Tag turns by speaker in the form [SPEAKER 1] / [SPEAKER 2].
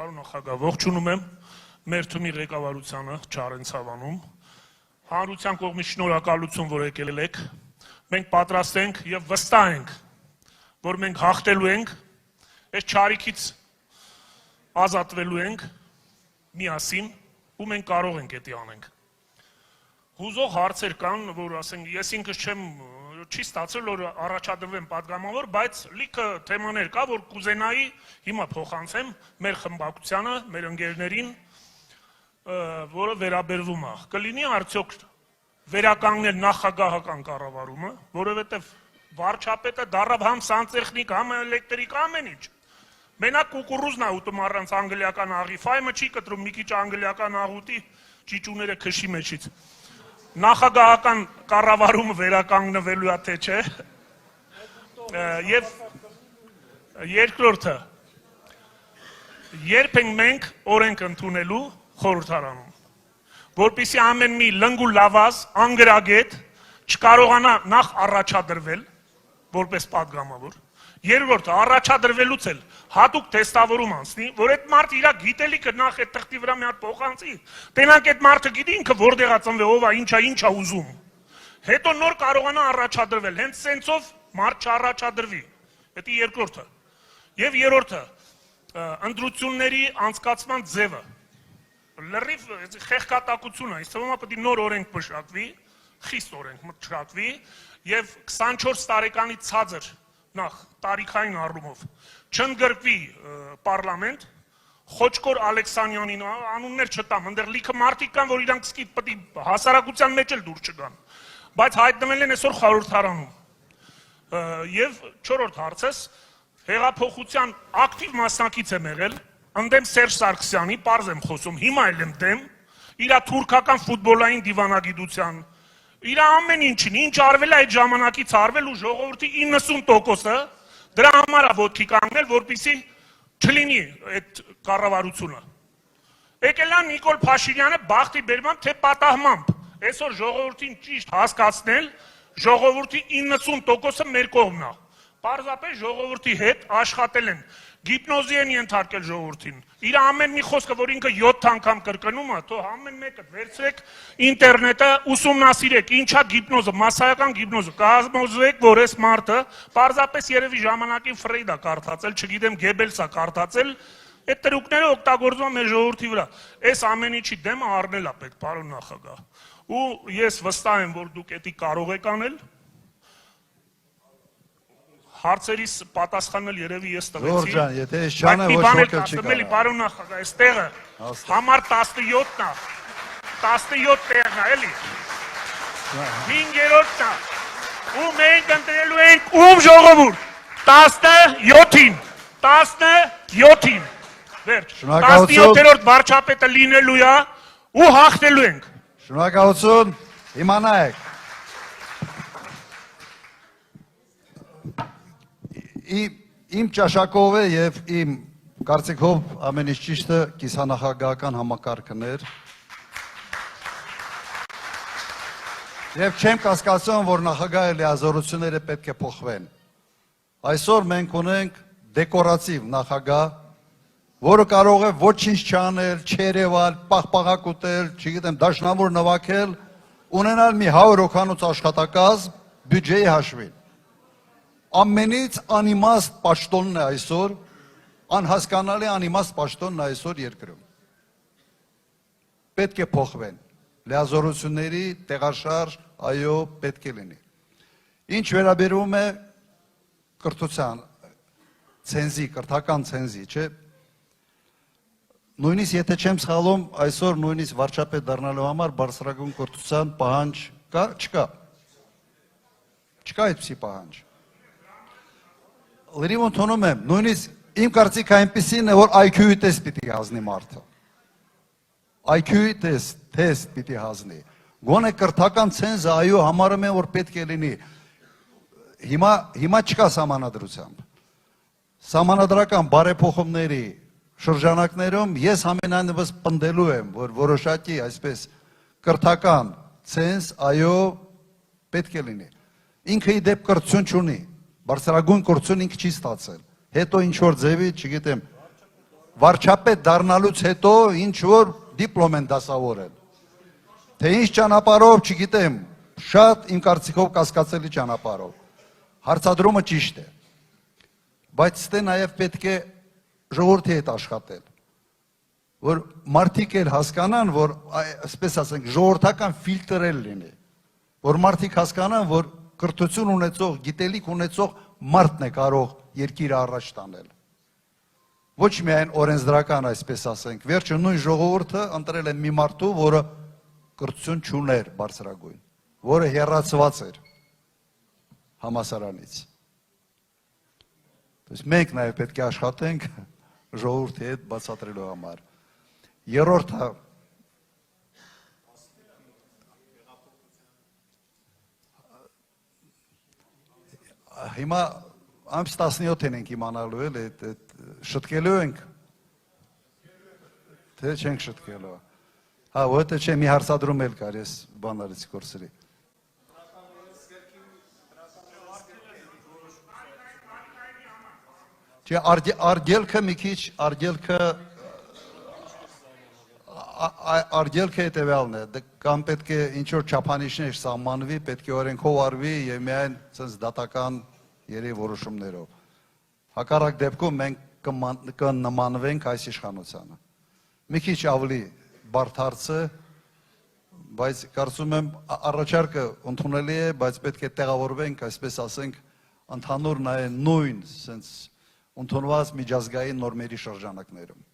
[SPEAKER 1] Պարոն նախագահ, ողջունում եմ մեր թիմի ղեկավարությանը Չարենցավանում, հանրության կողմից շնորհակալություն, որ եկել եք, մենք պատրաստ ենք եւ վստահ ենք, որ մենք հաղթելու ենք, այս չարիքից ազատվելու ենք միասին ու մենք կարող ենք դա անենք։ Հուզող հարցեր կան, որ ասենք ես ինքս չի ստացել, որ առաջադրվեմ պատգամավոր, բայց լիքը թեմաներ կա, որ կուզենայի հիմա փոխանցեմ մեր խմբակցությանը, մեր ընկերներին, որը վերաբերվում է։ Կլինի արդյոք վերականգնել նախագահական կառավարումը, որովհետև վարչապետը դառավ համ սանտեխնիկ, համ էլեկտրիկ, ամեն ինչ։ Մենակ կուկուռուզն է ուտում առանց անգլիական աղի, ֆայմը չի կտրում, մի քիչ անգլիական աղուտի ճիճուները քշի մեջից։ Նախագահական կառավարումը վերականգնվելու է թե չէ։ Եվ երկրորդը, երբ ենք մենք օրենք ընդունելու խորհրդարանում, որպեսզի ամեն մի լնգ ու լավազ անգրագետ չկարողանա նախ առաջադրվել որպես պատգամավոր, երրորդը առաջադրվելուց էլ հատուկ թեստավորում անցնի, որ այդ մարդը իր գիտելիքը նախ այդ թղթի վրա մի հատ փոխանցի, տենանք այդ մարդը գիտի ինքը որտեղ է ծնվել, ով է, ինչ է ուզում, հետո նոր կարողանա առաջադրվել, հենց սենցով մարդ չառաջադրվի, դա երկրորդը, եւ երրորդը, ընտրությունների անցկացման ձևը, լրիվ խեղկատակություն է, ինձ թվում է պետք է նոր օրենք մշակվի, խիստ օրենք մշակվի եւ 24 տարեկանի ցածր նախ տարիքային առումով չընդգրկվի պարլամենտ, Խոչկոր Ալեքսանյանին անուններ չտամ, այնտեղ լիքը մարդիկ կան, որ իրանք սկիզբ պետք է հասարակության մեջ էլ դուր չգան, բայց հայտնվել են այսօր խորհրդարանում։ Եվ չորրորդ հարցս, հեղափոխության ակտիվ մասնակից եմ եղել, ընդդեմ Սերժ Սարգսյանի, պարզ եմ խոսում, հիմա էլ եմ դեմ, իր թուրքական ֆուտբոլային դիվանագիտության, իր ամեն ինչին, ինչ արվել է այդ ժամանակից արվել ու ժողովրդի 90%-ը դրա համար է ոտքի կանգնել, որպեսզի չլինի այդ կառավարությունը։ Եկել է Նիկոլ Փաշինյանը բախտի բերմամբ, թե պատահմամբ, այսօր ժողովրդին ճիշտ հասկացնել, ժողովրդի 90%-ը մեր կողմն է։ Պարզապես ժողովրդի հետ աշխատել են, գիպնոզի են ենթարկել ժողովրդին։ Իր ամեն մի խոսքը, որ ինքը 7 անգամ կրկնում է, թող ամեն մեկը վերցրեք ինտերնետը, ուսումնասիրեք, ինչա գիպնոզը, մասսայական գիպնոզը, կհամոզվեք, որ այս մարդը պարզապես երևի ժամանակին Ֆրեյդա կարդացել, չգիտեմ Գեբելսա կարդացել, այդ տրուկները օգտագործում են մեր ժողովրդի վրա։ Այս ամեն ինչի դեմը առնել է պետք, պարոն նախագահ։ Ու ես վստահ եմ, որ դուք դա կարող եք անել։ Հարցերիս պատասխանել երևի ես տվեցի։
[SPEAKER 2] Ժորժ ջան, եթե ես չանեմ, ոչ ոք չի
[SPEAKER 1] կարող։ Պարոն նախագահ, այս տեղը համար 17-ն է, 17 տեղն է, էլի։ 5-րդն է։ Ու մենք ընտրելու ենք ում ժողովուրդ։ 17-ին, 17-ին։ Վերջ։ 17-րդ վարչապետը լինելու է ու հաղթելու ենք։
[SPEAKER 2] Շնորհակալություն, իմանայեք։ Իմ ճաշակով է և իմ կարծիքով ամեն ինչ ճիշտը կիսանախագահական համակարգն էր և չեմ կասկածում, որ նախագահի լիազորությունները պետք է փոխվեն։ Այսօր մենք ունենք դեկորատիվ նախագահ, որը կարող է ոչինչ չանել, չերևալ, պաղպաղակ ուտել, չգիտեմ, դաշնամուր նվագել, ունենալ մի 100 հոգանոց աշխատակազմ բյուջեի հաշվին։ Ամենից անիմաստ պաշտոնն է այսօր, անհասկանալի անիմաստ պաշտոնն է այսօր երկրում։ Պետք է փոխվեն, լիազորությունների տեղաշարժ, այո, պետք է լինի։ Ինչ վերաբերում է կրթության, ցենզի, կրթական ցենզի, չէ։ Նույնիսկ եթե չեմ սխալվում, այսօր նույնիսկ վարչապետ դառնալու համար բարձրագույն կրթության պահանջ կա, չկա։ Չկա այդպիսի պահանջ։ Լրիվ ընդունում եմ, նույնիսկ իմ կարծիքը այնպիսին է, որ IQ-ի տեստ պիտի հանձնի մարդը։ IQ-ի տեստ պիտի հանձնի։ Գոնե կրթական ցենզը, այո, համարում եմ, որ պետք է լինի։ Հիմա չկա սահմանադրությամբ։ Սահմանադրական բարեփոխումների շրջանակներում ես ամենայնիվս պնդելու եմ, որ որոշակի այսպես կրթական ցենզ, այո, պետք է լինի։ Ինքը ի դեպ կրթություն չունի։ Բարձրագույն կրթություն ինքը չի ստացել, հետո ինչ որ ձևի, չգիտեմ, վարչապետ դառնալուց հետո ինչ որ դիպլոմ են դասավորել։ Թե ինչ ճանապարհով, չգիտեմ, շատ իմ կարծիքով կասկածելի ճանապարհով։ Հարցադրումը ճիշտ է։ Բայց ստե նաև պետք է ժողովրդի հետ աշխատել, որ մարդիկ էլ հասկանան, որ այսպես ասենք ժողովրդական ֆիլտր էլ լինի, որ մարդիկ հասկանան, որ կրթություն ունեցող, գիտելիք ունեցող մարդն է կարող երկիրը առաջ տանել։ Ոչ միայն օրենսդրական, այսպես ասենք, վերջը նույն ժողովուրդը ընտրել է մի մարդու, որը կրթություն չուներ բարձրագույն, որը հեռացված էր համասարանից։ Մենք նաև պետք է աշխատենք ժողովրդի հետ բացատրելու համար։ Երրորդը հիմա ամս 17-ին ենք իմանալու էլ շտկելու ենք, թե չենք շտկելու։ Հա, որտե չէ մի հարցադրում էլ կար, ես բանալից կորսերի։ Չէ, արգելքը մի քիչ, արգելքը հետևյալն է, կամ պետք է ինչ-որ չափանիշներ սահմանվի, պետք է օրենքով արվի և միայն դատական երևի որոշումներով։ Հակառակ դեպքում մենք կնմանվենք այս իշխանությանը։ Մի քիչ ավելի բարդ հարց է, բայց կարծում եմ առաջարկը ընդունելի է, բայց պետք է տեղավորվենք, այսպես ասենք, ընդհանուր նույն ընդունված միջազգային նորմերի շրջանակներում։